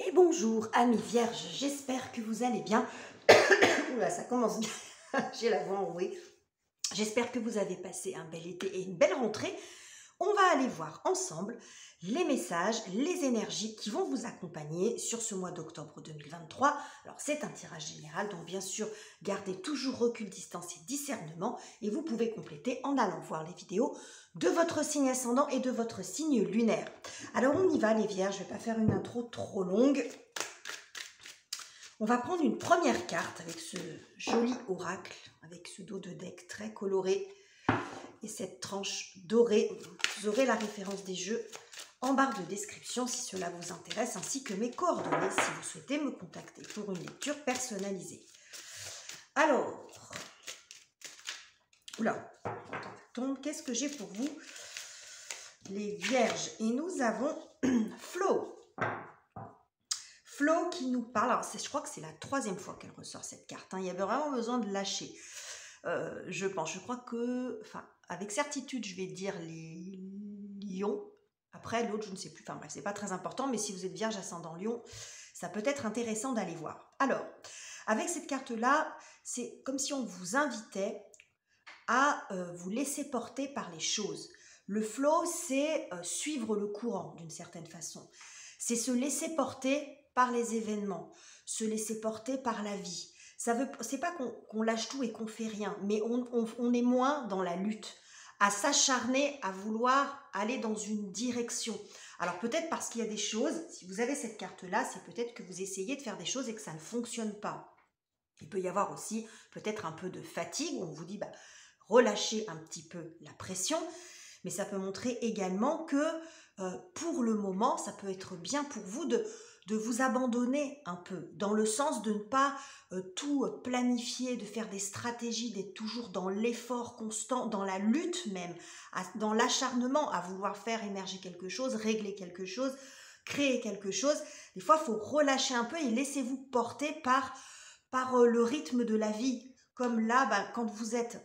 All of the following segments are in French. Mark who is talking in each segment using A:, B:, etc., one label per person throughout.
A: Et bonjour amis vierges, j'espère que vous allez bien. Oula, ça commence bien, j'ai la voix enrouée. J'espère que vous avez passé un bel été et une belle rentrée. On va aller voir ensemble les messages, les énergies qui vont vous accompagner sur ce mois d'octobre 2023. Alors c'est un tirage général, donc bien sûr, gardez toujours recul, distance et discernement. Et vous pouvez compléter en allant voir les vidéos de votre signe ascendant et de votre signe lunaire. Alors on y va les vierges, je ne vais pas faire une intro trop longue. On va prendre une première carte avec ce joli oracle, avec ce dos de deck très coloré et cette tranche dorée. Vous aurez la référence des jeux en barre de description si cela vous intéresse, ainsi que mes coordonnées si vous souhaitez me contacter pour une lecture personnalisée. Alors, oula, qu'est-ce que j'ai pour vous les vierges? Et nous avons Flo. Flo qui nous parle, alors je crois que c'est la troisième fois qu'elle ressort cette carte, hein. Il y avait vraiment besoin de lâcher, je crois que, enfin, avec certitude, je vais dire les lions, après l'autre, je ne sais plus, enfin bref, c'est pas très important, mais si vous êtes vierge ascendant lion, ça peut être intéressant d'aller voir. Alors, avec cette carte-là, c'est comme si on vous invitait à vous laisser porter par les choses. Le flow, c'est suivre le courant d'une certaine façon. C'est se laisser porter par les événements, se laisser porter par la vie. C'est pas qu'on lâche tout et qu'on fait rien, mais on est moins dans la lutte, à s'acharner, à vouloir aller dans une direction. Alors peut-être parce qu'il y a des choses, si vous avez cette carte-là, c'est peut-être que vous essayez de faire des choses et que ça ne fonctionne pas. Il peut y avoir aussi peut-être un peu de fatigue, où on vous dit relâchez un petit peu la pression, mais ça peut montrer également que pour le moment, ça peut être bien pour vous de vous abandonner un peu, dans le sens de ne pas tout planifier, de faire des stratégies, d'être toujours dans l'effort constant, dans la lutte même, dans l'acharnement à vouloir faire émerger quelque chose, régler quelque chose, créer quelque chose. Des fois, il faut relâcher un peu et laissez-vous porter par le rythme de la vie. Comme là, quand vous êtes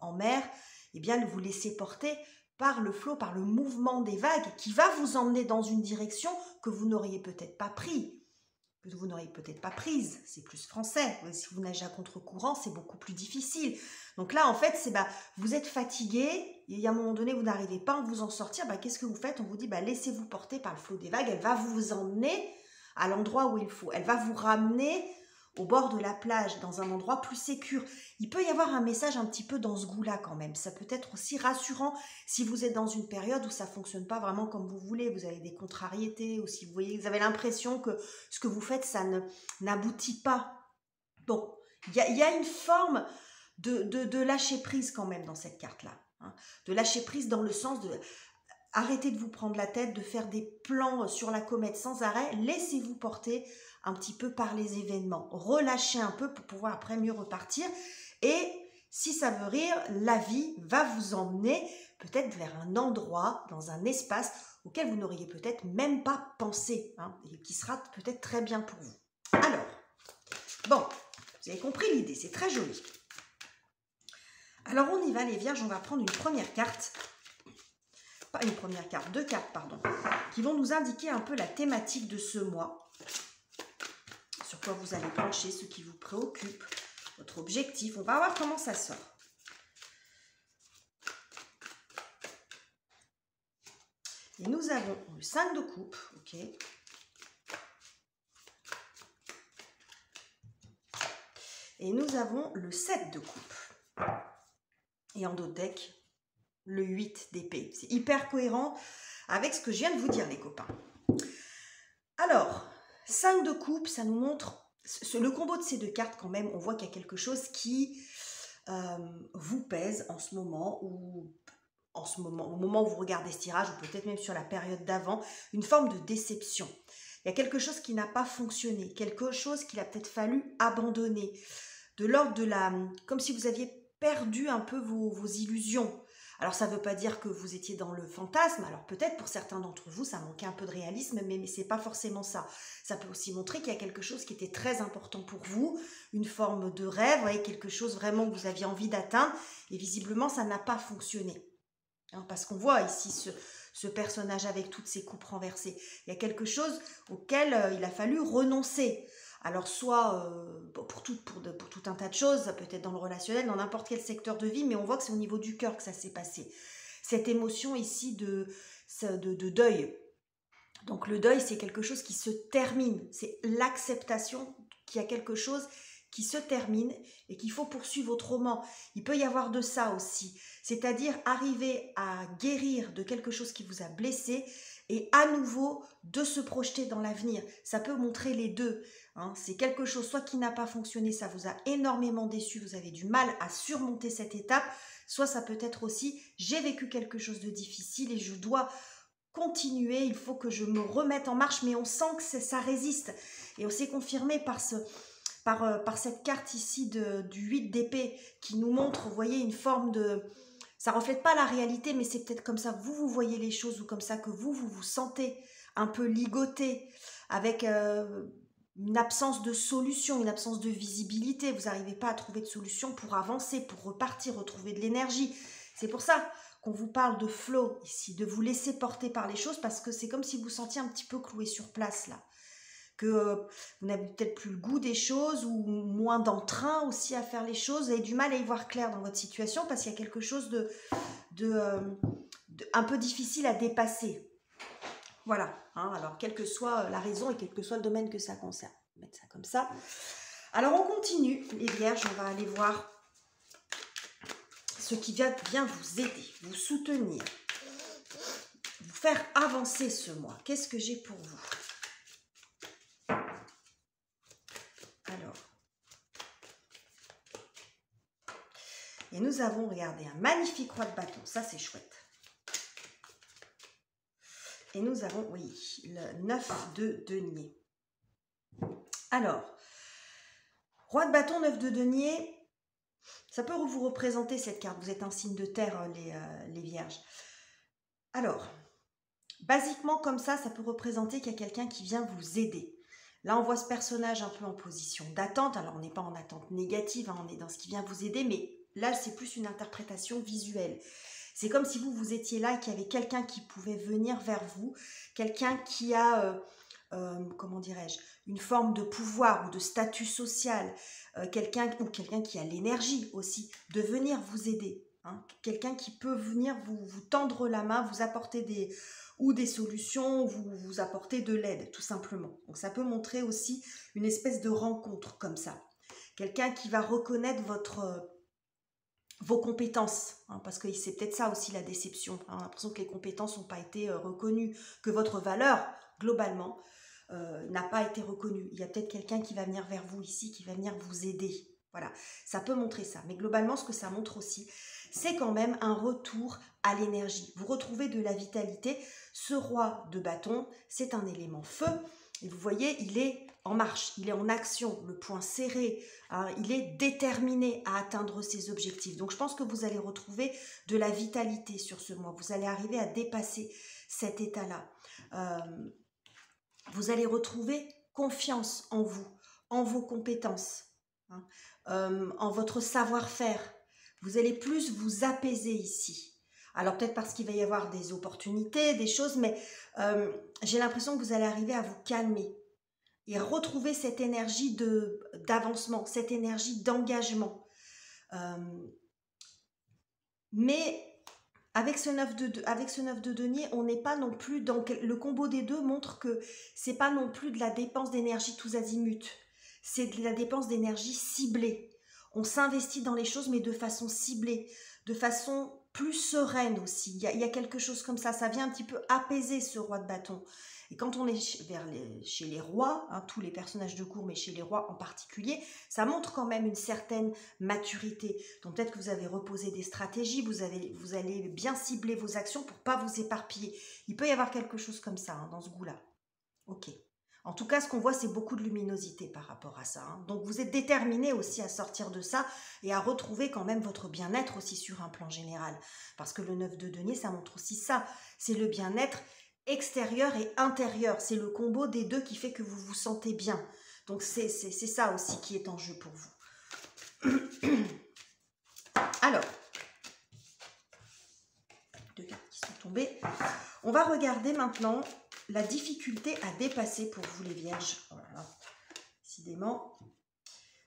A: en mer, eh bien, vous laissez porter par le flot, par le mouvement des vagues qui va vous emmener dans une direction que vous n'auriez peut-être pas pris, que vous n'auriez peut-être pas prise. C'est plus français. Si vous nagez à contre-courant, c'est beaucoup plus difficile. Donc là, en fait, c'est vous êtes fatigué, et à un moment donné, vous n'arrivez pas à vous en sortir. Qu'est-ce que vous faites? On vous dit, laissez-vous porter par le flot des vagues. Elle va vous emmener à l'endroit où il faut. Elle va vous ramener au bord de la plage, dans un endroit plus sécure. Il peut y avoir un message un petit peu dans ce goût-là quand même. Ça peut être aussi rassurant si vous êtes dans une période où ça ne fonctionne pas vraiment comme vous voulez, vous avez des contrariétés, ou si vous avez l'impression que ce que vous faites, ça n'aboutit pas. Bon, il y a une forme de lâcher prise quand même dans cette carte-là, hein. De lâcher prise dans le sens de arrêter de vous prendre la tête, de faire des plans sur la comète sans arrêt, laissez-vous porter un petit peu par les événements. Relâchez un peu pour pouvoir après mieux repartir. Et si ça veut rire, la vie va vous emmener peut-être vers un endroit, dans un espace auquel vous n'auriez peut-être même pas pensé, hein, et qui sera peut-être très bien pour vous. Alors, bon, vous avez compris l'idée, c'est très joli. Alors on y va les vierges, on va prendre une première carte. Pas une première carte, deux cartes, pardon, qui vont nous indiquer un peu la thématique de ce mois. Sur quoi vous allez pencher, ce qui vous préoccupe, votre objectif. On va voir comment ça sort. Et nous avons le 5 de coupe, ok. Et nous avons le 7 de coupe. Et en dos de deck, le 8 d'épée. C'est hyper cohérent avec ce que je viens de vous dire, les copains. Alors, 5 de coupe, ça nous montre, le combo de ces deux cartes quand même, on voit qu'il y a quelque chose qui vous pèse en ce moment, ou au moment où vous regardez ce tirage, ou peut-être même sur la période d'avant, une forme de déception. Il y a quelque chose qui n'a pas fonctionné, quelque chose qu'il a peut-être fallu abandonner, de l'ordre de comme si vous aviez perdu un peu vos illusions. Alors ça ne veut pas dire que vous étiez dans le fantasme, alors peut-être pour certains d'entre vous ça manquait un peu de réalisme, mais ce n'est pas forcément ça. Ça peut aussi montrer qu'il y a quelque chose qui était très important pour vous, une forme de rêve, vous voyez, quelque chose vraiment que vous aviez envie d'atteindre, et visiblement ça n'a pas fonctionné. Hein, parce qu'on voit ici ce personnage avec toutes ses coupes renversées. Il y a quelque chose auquel il a fallu renoncer. Alors soit pour tout un tas de choses, ça peut être dans le relationnel, dans n'importe quel secteur de vie, mais on voit que c'est au niveau du cœur que ça s'est passé. Cette émotion ici de deuil. Donc le deuil, c'est quelque chose qui se termine, c'est l'acceptation qu'il y a quelque chose qui se termine et qu'il faut poursuivre autrement. Il peut y avoir de ça aussi, c'est-à-dire arriver à guérir de quelque chose qui vous a blessé et à nouveau de se projeter dans l'avenir. Ça peut montrer les deux. Hein. C'est quelque chose soit qui n'a pas fonctionné, ça vous a énormément déçu, vous avez du mal à surmonter cette étape, soit ça peut être aussi j'ai vécu quelque chose de difficile et je dois continuer, il faut que je me remette en marche, mais on sent que ça résiste. Et on s'est confirmé par cette carte ici du 8 d'épée qui nous montre, vous voyez, une forme de... Ça ne reflète pas la réalité, mais c'est peut-être comme ça que vous voyez les choses ou comme ça que vous vous sentez un peu ligoté avec une absence de solution, une absence de visibilité. Vous n'arrivez pas à trouver de solution pour avancer, pour repartir, retrouver de l'énergie. C'est pour ça qu'on vous parle de flow ici, de vous laisser porter par les choses parce que c'est comme si vous sentiez un petit peu cloué sur place là. Que vous n'avez peut-être plus le goût des choses ou moins d'entrain aussi à faire les choses, vous avez du mal à y voir clair dans votre situation parce qu'il y a quelque chose un peu difficile à dépasser. Voilà, hein, alors quelle que soit la raison et quel que soit le domaine que ça concerne. On va mettre ça comme ça. Alors on continue, les vierges, on va aller voir ce qui vient vous aider, vous soutenir, vous faire avancer ce mois. Qu'est-ce que j'ai pour vous ? Alors, et nous avons, regardez, un magnifique roi de bâton, ça c'est chouette. Et nous avons, oui, le 9 de denier. Alors, roi de bâton, 9 de denier, ça peut vous représenter cette carte. Vous êtes un signe de terre, les vierges. Alors, basiquement comme ça peut représenter qu'il y a quelqu'un qui vient vous aider. Là, on voit ce personnage un peu en position d'attente. Alors, on n'est pas en attente négative, hein, on est dans ce qui vient vous aider, mais là, c'est plus une interprétation visuelle. C'est comme si vous étiez là et qu'il y avait quelqu'un qui pouvait venir vers vous, quelqu'un qui a, comment dirais-je, une forme de pouvoir ou de statut social, quelqu'un qui a l'énergie aussi de venir vous aider. Hein, quelqu'un qui peut venir vous tendre la main, vous apporter des solutions, vous apporter de l'aide, tout simplement. Donc ça peut montrer aussi une espèce de rencontre comme ça. Quelqu'un qui va reconnaître vos compétences, hein, parce que c'est peut-être ça aussi la déception. On a l'impression que les compétences n'ont pas été reconnues, que votre valeur, globalement, n'a pas été reconnue. Il y a peut-être quelqu'un qui va venir vers vous ici, qui va venir vous aider. Voilà, ça peut montrer ça. Mais globalement, ce que ça montre aussi, c'est quand même un retour à l'énergie. Vous retrouvez de la vitalité. Ce roi de bâton, c'est un élément feu. Et vous voyez, il est en marche, il est en action, le poing serré, hein, il est déterminé à atteindre ses objectifs. Donc je pense que vous allez retrouver de la vitalité sur ce mois. Vous allez arriver à dépasser cet état-là. Vous allez retrouver confiance en vous, en vos compétences, hein, en votre savoir-faire. Vous allez plus vous apaiser ici. Alors peut-être parce qu'il va y avoir des opportunités, des choses, mais j'ai l'impression que vous allez arriver à vous calmer et retrouver cette énergie d'avancement, cette énergie d'engagement. Mais avec ce 9 de denier, on n'est pas non plus dans... Le combo des deux montre que c'est pas non plus de la dépense d'énergie tous azimuts. C'est de la dépense d'énergie ciblée. On s'investit dans les choses, mais de façon ciblée, de façon plus sereine aussi. Il y a quelque chose comme ça. Ça vient un petit peu apaiser ce roi de bâton. Et quand on est chez les rois, hein, tous les personnages de cour, mais chez les rois en particulier, ça montre quand même une certaine maturité. Donc peut-être que vous avez reposé des stratégies, vous allez bien cibler vos actions pour ne pas vous éparpiller. Il peut y avoir quelque chose comme ça, hein, dans ce goût-là. Ok. En tout cas, ce qu'on voit, c'est beaucoup de luminosité par rapport à ça. Hein. Donc, vous êtes déterminé aussi à sortir de ça et à retrouver quand même votre bien-être aussi sur un plan général. Parce que le 9 de denier, ça montre aussi ça. C'est le bien-être extérieur et intérieur. C'est le combo des deux qui fait que vous vous sentez bien. Donc, c'est ça aussi qui est en jeu pour vous. Alors, deux cartes qui sont tombées. On va regarder maintenant la difficulté à dépasser pour vous les vierges. Voilà, décidément,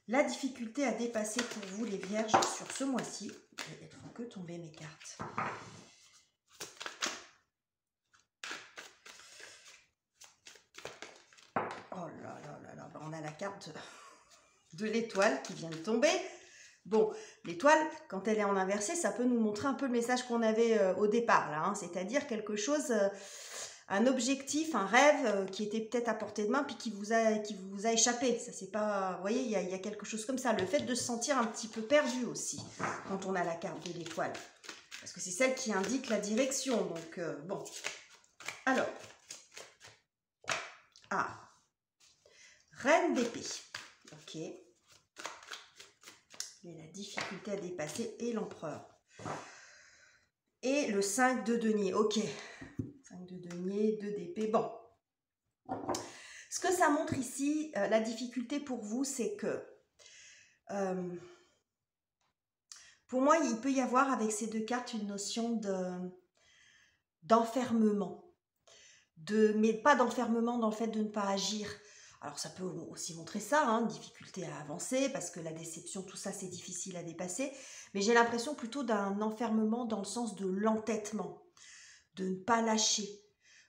A: la difficulté à dépasser pour vous les vierges sur ce mois-ci. Elles font que tomber mes cartes. Oh là là là là, on a la carte de l'étoile qui vient de tomber. Bon, l'étoile, quand elle est en inversé, ça peut nous montrer un peu le message qu'on avait au départ, là, hein, c'est-à-dire quelque chose, un objectif, un rêve qui était peut-être à portée de main, puis qui vous a échappé. Ça, c'est pas, vous voyez, il y a quelque chose comme ça. Le fait de se sentir un petit peu perdu aussi, quand on a la carte de l'étoile. Parce que c'est celle qui indique la direction, donc bon. Alors, Reine d'épée, ok. Et la difficulté à dépasser et l'empereur. Et le 5 de denier, ok. 5 de denier, 2 d'épée, bon. Ce que ça montre ici, la difficulté pour vous, c'est que pour moi, il peut y avoir avec ces deux cartes une notion d'enfermement. Mais pas d'enfermement dans le fait de ne pas agir. Alors ça peut aussi montrer ça, hein, difficulté à avancer, parce que la déception, tout ça, c'est difficile à dépasser. Mais j'ai l'impression plutôt d'un enfermement dans le sens de l'entêtement, de ne pas lâcher,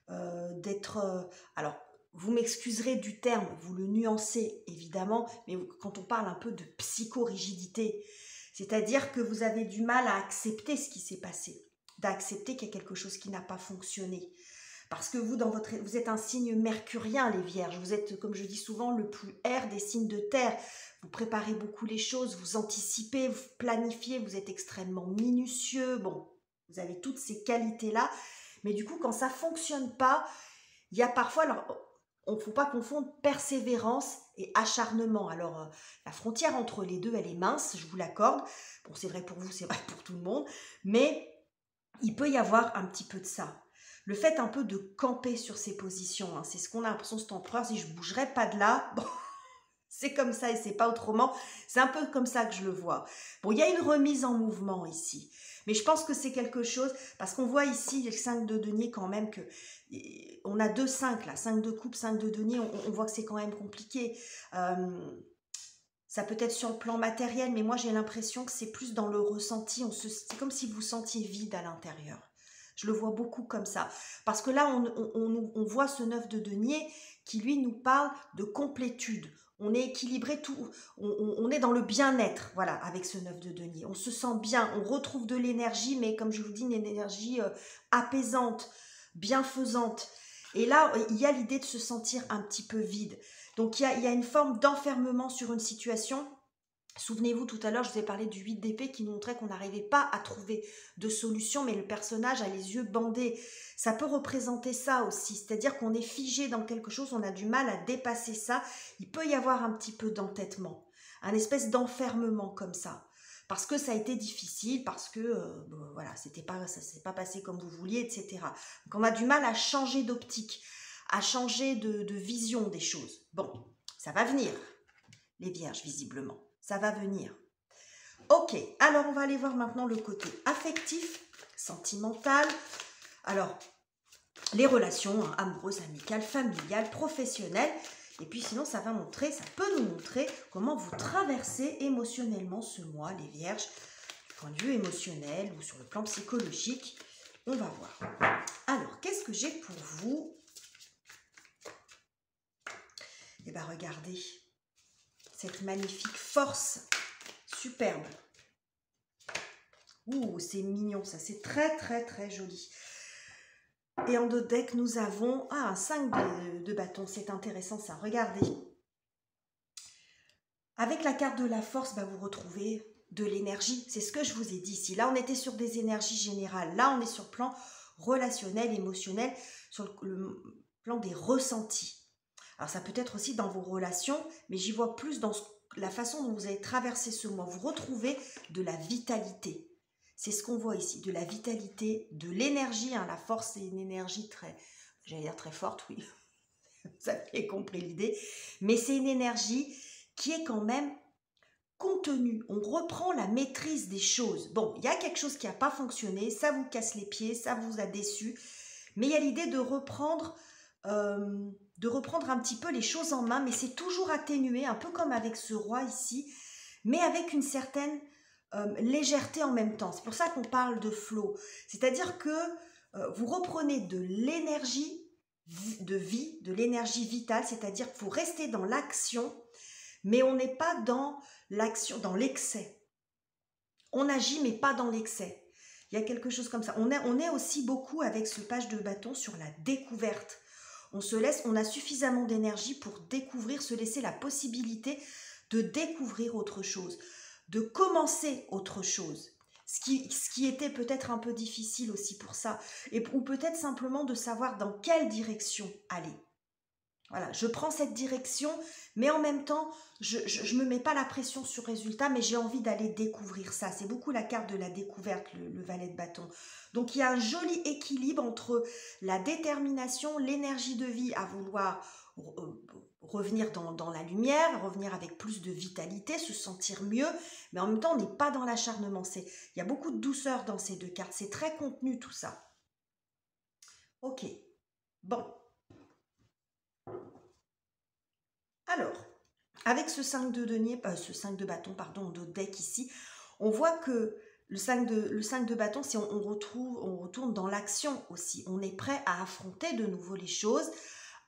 A: d'être... alors, vous m'excuserez du terme, vous le nuancez évidemment, mais quand on parle un peu de psychorigidité, c'est-à-dire que vous avez du mal à accepter ce qui s'est passé, d'accepter qu'il y a quelque chose qui n'a pas fonctionné. Parce que vous êtes un signe mercurien, les vierges. Vous êtes, comme je dis souvent, le plus air des signes de terre. Vous préparez beaucoup les choses, vous anticipez, vous planifiez, vous êtes extrêmement minutieux. Bon, vous avez toutes ces qualités-là. Mais du coup, quand ça ne fonctionne pas, il y a parfois... Alors, on ne faut pas confondre persévérance et acharnement. Alors, la frontière entre les deux, elle est mince, je vous l'accorde. Bon, c'est vrai pour vous, c'est vrai pour tout le monde. Mais il peut y avoir un petit peu de ça. Le fait un peu de camper sur ses positions, hein, c'est ce qu'on a l'impression, cet empereur, si je ne bougerais pas de là, bon, c'est comme ça et c'est pas autrement. C'est un peu comme ça que je le vois. Bon, il y a une remise en mouvement ici. Mais je pense que c'est quelque chose, parce qu'on voit ici le 5 de denier quand même que... On a 2 5 là, 5 de coupe, 5 de denier, on voit que c'est quand même compliqué. Ça peut être sur le plan matériel, mais moi j'ai l'impression que c'est plus dans le ressenti. C'est comme si vous sentiez vide à l'intérieur. Je le vois beaucoup comme ça. Parce que là, on voit ce 9 de denier qui, lui, nous parle de complétude. On est équilibré, on est dans le bien-être, voilà, avec ce 9 de denier. On se sent bien, on retrouve de l'énergie, mais comme je vous dis, une énergie apaisante, bienfaisante. Et là, il y a l'idée de se sentir un petit peu vide. Donc, il y a une forme d'enfermement sur une situation. Souvenez-vous, tout à l'heure, je vous ai parlé du 8 d'épée qui nous montrait qu'on n'arrivait pas à trouver de solution, mais le personnage a les yeux bandés. Ça peut représenter ça aussi, c'est-à-dire qu'on est figé dans quelque chose, on a du mal à dépasser ça. Il peut y avoir un petit peu d'entêtement, un espèce d'enfermement comme ça, parce que ça a été difficile, parce que voilà, ça s'est pas passé comme vous vouliez, etc. Donc on a du mal à changer d'optique, à changer de vision des choses. Bon, ça va venir, les vierges, visiblement. Ça va venir. Ok, alors on va aller voir maintenant le côté affectif, sentimental. Alors, les relations amoureuses, amicales, familiales, professionnelles. Et puis sinon, ça peut nous montrer comment vous traversez émotionnellement ce mois, les vierges, du point de vue émotionnel ou sur le plan psychologique. On va voir. Alors, qu'est-ce que j'ai pour vous? Eh bien, regardez. Cette magnifique force, superbe. Ouh, c'est mignon, ça, c'est très, très, très joli. Et en dos de deck, nous avons un 5 de bâton, c'est intéressant ça, regardez. Avec la carte de la force, vous retrouvez de l'énergie, c'est ce que je vous ai dit ici. Là, on était sur des énergies générales, là, on est sur le plan relationnel, émotionnel, sur le plan des ressentis. Alors, ça peut être aussi dans vos relations, mais j'y vois plus dans la façon dont vous avez traversé ce mois. Vous retrouvez de la vitalité. C'est ce qu'on voit ici, de la vitalité, de l'énergie. La force, c'est une énergie très forte, oui. Vous avez compris l'idée. Mais c'est une énergie qui est quand même contenue. On reprend la maîtrise des choses. Bon, il y a quelque chose qui n'a pas fonctionné, ça vous casse les pieds, ça vous a déçu. Mais il y a l'idée de reprendre un petit peu les choses en main, mais c'est toujours atténué, un peu comme avec ce roi ici, mais avec une certaine légèreté en même temps. C'est pour ça qu'on parle de flow. C'est-à-dire que vous reprenez de l'énergie de vie, de l'énergie vitale, c'est-à-dire qu'il faut rester dans l'action, mais on n'est pas dans l'action, dans l'excès. On agit, mais pas dans l'excès. Il y a quelque chose comme ça. On est aussi beaucoup avec ce page de bâton sur la découverte. On a suffisamment d'énergie pour découvrir, se laisser la possibilité de découvrir autre chose, de commencer autre chose. Ce qui était peut-être un peu difficile aussi pour ça, ou peut-être simplement de savoir dans quelle direction aller. Voilà, je prends cette direction, mais en même temps, je ne me mets pas la pression sur résultat, mais j'ai envie d'aller découvrir ça. C'est beaucoup la carte de la découverte, le valet de bâton. Donc, il y a un joli équilibre entre la détermination, l'énergie de vie à vouloir revenir dans la lumière, revenir avec plus de vitalité, se sentir mieux, mais en même temps, on n'est pas dans l'acharnement. Il y a beaucoup de douceur dans ces deux cartes. C'est très contenu tout ça. Ok, bon. Alors, avec ce 5 de denier, ce 5 de bâton, pardon, de deck ici, on voit que le 5 de bâton, si on retourne dans l'action aussi. On est prêt à affronter de nouveau les choses,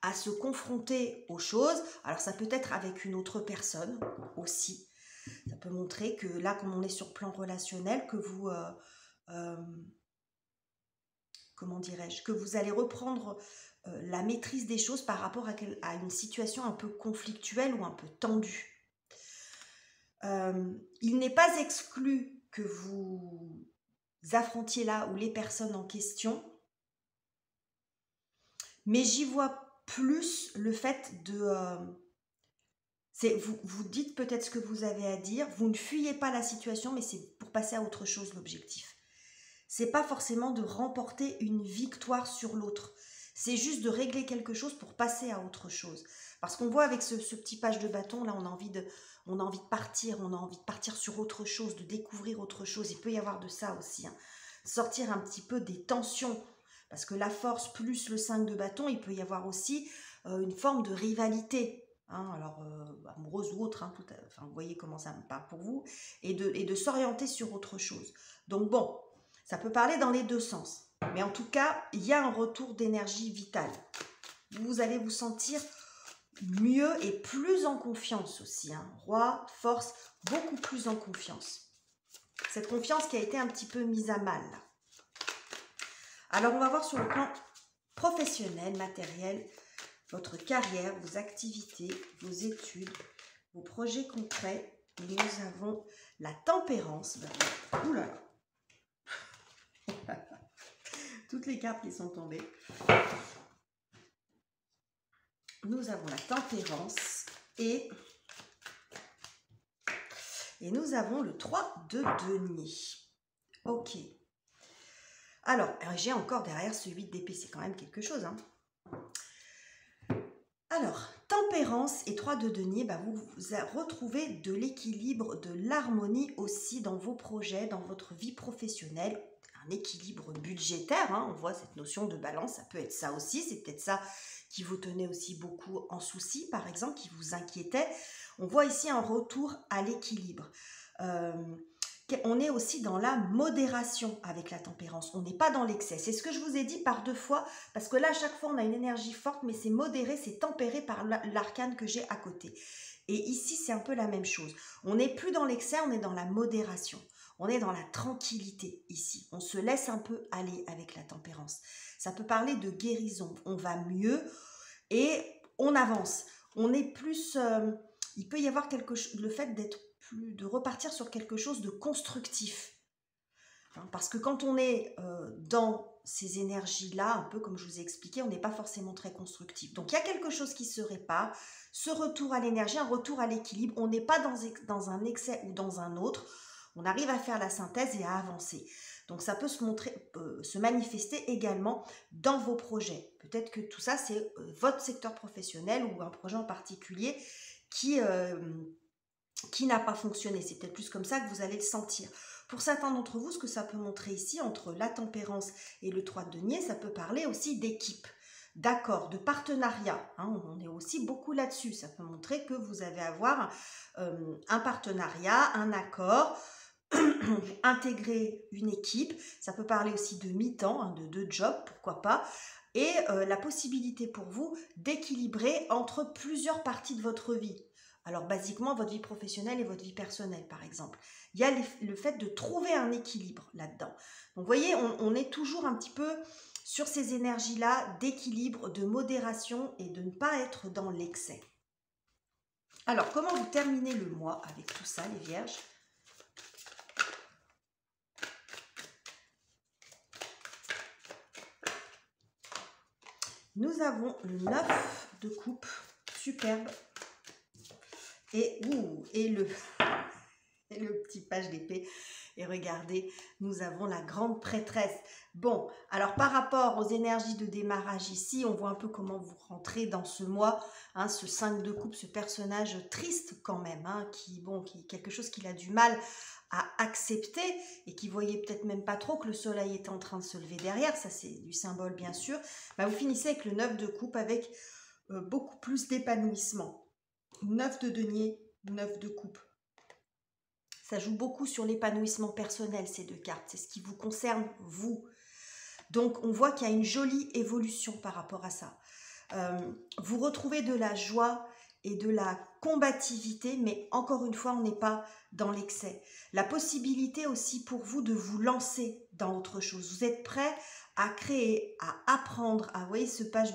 A: à se confronter aux choses. Alors, ça peut être avec une autre personne aussi. Ça peut montrer que là, comme on est sur plan relationnel, que vous... comment dirais-je, que vous allez reprendre la maîtrise des choses par rapport à une situation un peu conflictuelle ou un peu tendue. Il n'est pas exclu que vous affrontiez là ou les personnes en question, mais j'y vois plus le fait de... vous dites peut-être ce que vous avez à dire, vous ne fuyez pas la situation, mais c'est pour passer à autre chose l'objectif. C'est pas forcément de remporter une victoire sur l'autre. C'est juste de régler quelque chose pour passer à autre chose. Parce qu'on voit avec ce petit page de bâton, là, on a envie de partir sur autre chose, de découvrir autre chose. Il peut y avoir de ça aussi. Hein. Sortir un petit peu des tensions. Parce que la force plus le 5 de bâton, il peut y avoir aussi une forme de rivalité. Hein, alors, amoureuse ou autre, hein, vous voyez comment ça me parle pour vous. Et de s'orienter sur autre chose. Donc bon... Ça peut parler dans les deux sens. Mais en tout cas, il y a un retour d'énergie vitale. Vous allez vous sentir mieux et plus en confiance aussi. Hein. Roi, force, beaucoup plus en confiance. Cette confiance qui a été un petit peu mise à mal. Là. Alors, on va voir sur le plan professionnel, matériel, votre carrière, vos activités, vos études, vos projets concrets. Et nous avons la tempérance. Ouh là là. Toutes les cartes qui sont tombées. Nous avons la tempérance et nous avons le 3 de denier. Ok. Alors, j'ai encore derrière ce 8 d'épée, c'est quand même quelque chose. Hein. Alors, tempérance et 3 de denier, vous retrouvez de l'équilibre, de l'harmonie aussi dans vos projets, dans votre vie professionnelle. Un équilibre budgétaire, hein, on voit cette notion de balance, ça peut être ça aussi, c'est peut-être ça qui vous tenait aussi beaucoup en souci, par exemple, qui vous inquiétait. On voit ici un retour à l'équilibre. On est aussi dans la modération avec la tempérance, on n'est pas dans l'excès. C'est ce que je vous ai dit par deux fois, parce que là, à chaque fois, on a une énergie forte, mais c'est modéré, c'est tempéré par l'arcane que j'ai à côté. Et ici, c'est un peu la même chose. On n'est plus dans l'excès, on est dans la modération. On est dans la tranquillité ici. On se laisse un peu aller avec la tempérance. Ça peut parler de guérison. On va mieux et on avance. On est plus... il peut y avoir le fait de repartir sur quelque chose de constructif. Hein, parce que quand on est dans ces énergies-là, un peu comme je vous ai expliqué, on n'est pas forcément très constructif. Donc il y a quelque chose qui se répare. Ce retour à l'énergie, un retour à l'équilibre. On n'est pas dans un excès ou dans un autre. On arrive à faire la synthèse et à avancer. Donc ça peut se manifester également dans vos projets. Peut-être que tout ça, c'est votre secteur professionnel ou un projet en particulier qui n'a pas fonctionné. C'est peut-être plus comme ça que vous allez le sentir. Pour certains d'entre vous, ce que ça peut montrer ici, entre la tempérance et le 3 de denier, ça peut parler aussi d'équipe, d'accord, de partenariat. Hein, on est aussi beaucoup là-dessus. Ça peut montrer que vous allez avoir un partenariat, un accord, intégrer une équipe. Ça peut parler aussi de mi-temps, hein, de deux jobs, pourquoi pas. Et la possibilité pour vous d'équilibrer entre plusieurs parties de votre vie. Alors, basiquement, votre vie professionnelle et votre vie personnelle, par exemple. Il y a le fait de trouver un équilibre là-dedans. Donc, vous voyez, on est toujours un petit peu sur ces énergies-là d'équilibre, de modération et de ne pas être dans l'excès. Alors, comment vous terminez le mois avec tout ça, les vierges ? Nous avons le 9 de coupe, superbe. Et le petit page d'épée. Et regardez, nous avons la grande prêtresse. Bon, alors par rapport aux énergies de démarrage ici, on voit un peu comment vous rentrez dans ce mois, hein, ce 5 de coupe, ce personnage triste quand même, hein, qui quelque chose qu'il a du mal à accepter et qui voyait peut-être même pas trop que le soleil était en train de se lever derrière, ça c'est du symbole bien sûr. Bah, vous finissez avec le 9 de coupe avec beaucoup plus d'épanouissement. 9 de denier, 9 de coupe. Ça joue beaucoup sur l'épanouissement personnel, ces deux cartes. C'est ce qui vous concerne, vous. Donc, on voit qu'il y a une jolie évolution par rapport à ça. Vous retrouvez de la joie et de la combativité, mais encore une fois, on n'est pas dans l'excès. La possibilité aussi pour vous de vous lancer dans autre chose. Vous êtes prêt à créer, à apprendre. Vous voyez, ce page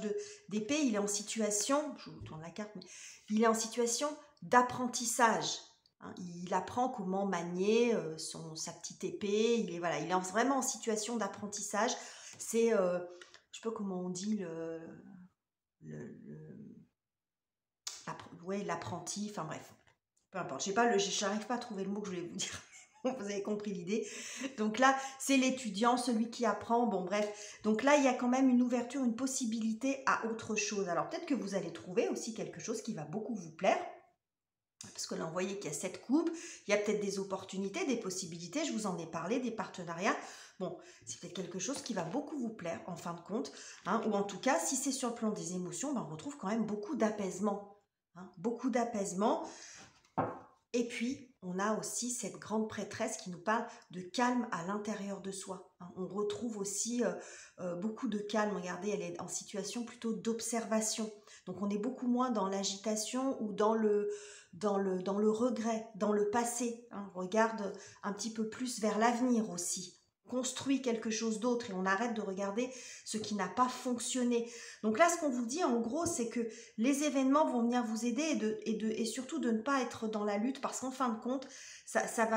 A: d'épée, il est en situation, je vous tourne la carte, mais il est en situation d'apprentissage. Hein, il apprend comment manier sa petite épée. Il est vraiment en situation d'apprentissage. C'est, je ne sais pas comment on dit, l'apprenti, enfin bref, peu importe. Je n'arrive pas à trouver le mot que je voulais vous dire. Vous avez compris l'idée. Donc là, c'est l'étudiant, celui qui apprend. Bon, bref. Donc là, il y a quand même une ouverture, une possibilité à autre chose. Alors peut-être que vous allez trouver aussi quelque chose qui va beaucoup vous plaire. Parce que là, vous voyez qu'il y a 7 coupes, il y a peut-être des opportunités, des possibilités, je vous en ai parlé, des partenariats. Bon, c'est peut-être quelque chose qui va beaucoup vous plaire, en fin de compte. Hein, ou en tout cas, si c'est sur le plan des émotions, ben, on retrouve quand même beaucoup d'apaisement. Hein, beaucoup d'apaisement. Et puis, on a aussi cette grande prêtresse qui nous parle de calme à l'intérieur de soi. Hein, on retrouve aussi beaucoup de calme. Regardez, elle est en situation plutôt d'observation. Donc, on est beaucoup moins dans l'agitation ou dans le regret, dans le passé. Hein. On regarde un petit peu plus vers l'avenir aussi. Construit quelque chose d'autre et on arrête de regarder ce qui n'a pas fonctionné. Donc là, ce qu'on vous dit en gros, c'est que les événements vont venir vous aider et surtout de ne pas être dans la lutte parce qu'en fin de compte,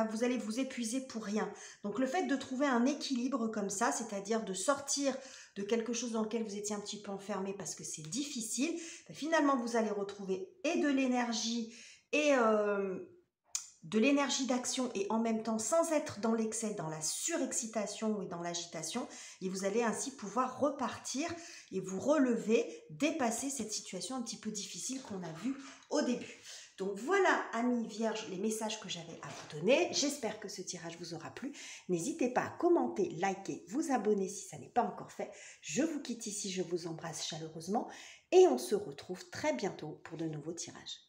A: vous allez vous épuiser pour rien. Donc le fait de trouver un équilibre comme ça, c'est-à-dire de sortir de quelque chose dans lequel vous étiez un petit peu enfermé parce que c'est difficile, finalement vous allez retrouver et de l'énergie et de l'énergie d'action et en même temps sans être dans l'excès, dans la surexcitation et dans l'agitation, et vous allez ainsi pouvoir repartir et vous relever, dépasser cette situation un petit peu difficile qu'on a vue au début. Donc voilà, amis vierges, les messages que j'avais à vous donner. J'espère que ce tirage vous aura plu. N'hésitez pas à commenter, liker, vous abonner si ça n'est pas encore fait. Je vous quitte ici, je vous embrasse chaleureusement et on se retrouve très bientôt pour de nouveaux tirages.